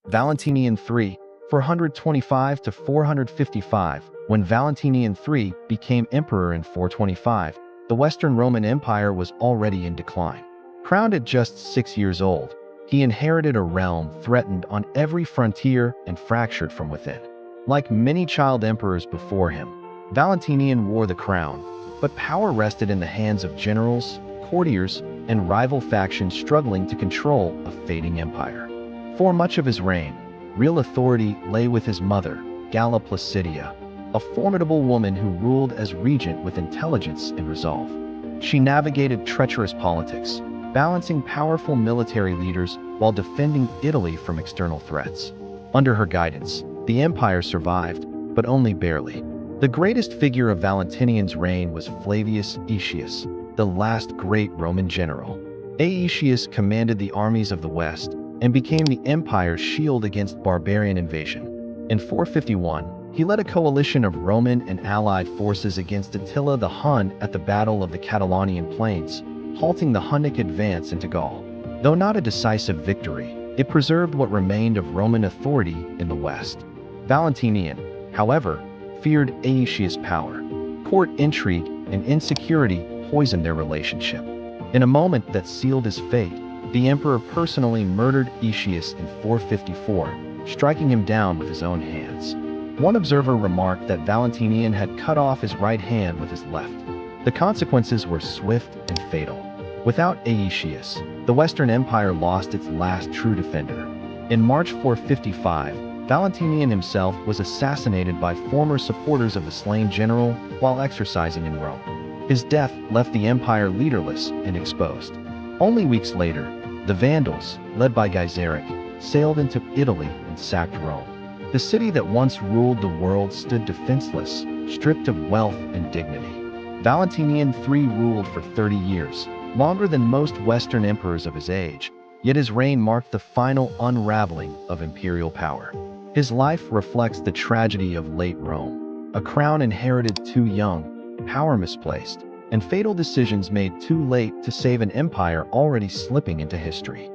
Valentinian III, 425 to 455. When Valentinian III became emperor in 425, the Western Roman Empire was already in decline. Crowned at just 6 years old, he inherited a realm threatened on every frontier and fractured from within. Like many child emperors before him, Valentinian wore the crown, but power rested in the hands of generals, courtiers, and rival factions struggling to control a fading empire. For much of his reign, real authority lay with his mother, Galla Placidia, a formidable woman who ruled as regent with intelligence and resolve. She navigated treacherous politics, balancing powerful military leaders while defending Italy from external threats. Under her guidance, the empire survived, but only barely. The greatest figure of Valentinian's reign was Flavius Aetius, the last great Roman general. Aetius commanded the armies of the West and became the empire's shield against barbarian invasion. In 451, he led a coalition of Roman and allied forces against Attila the Hun at the Battle of the Catalaunian Plains, halting the Hunnic advance into Gaul. Though not a decisive victory, it preserved what remained of Roman authority in the West. Valentinian, however, feared Aetius' power. Court intrigue and insecurity poisoned their relationship. In a moment that sealed his fate, the emperor personally murdered Aetius in 454, striking him down with his own hands. One observer remarked that Valentinian had cut off his right hand with his left. The consequences were swift and fatal. Without Aetius, the Western Empire lost its last true defender. In March 455, Valentinian himself was assassinated by former supporters of the slain general while exercising in Rome. His death left the empire leaderless and exposed. Only weeks later, the Vandals, led by Gaiseric, sailed into Italy and sacked Rome. The city that once ruled the world stood defenseless, stripped of wealth and dignity. Valentinian III ruled for 30 years, longer than most Western emperors of his age, yet his reign marked the final unraveling of imperial power. His life reflects the tragedy of late Rome, a crown inherited too young, power misplaced, and fatal decisions made too late to save an empire already slipping into history.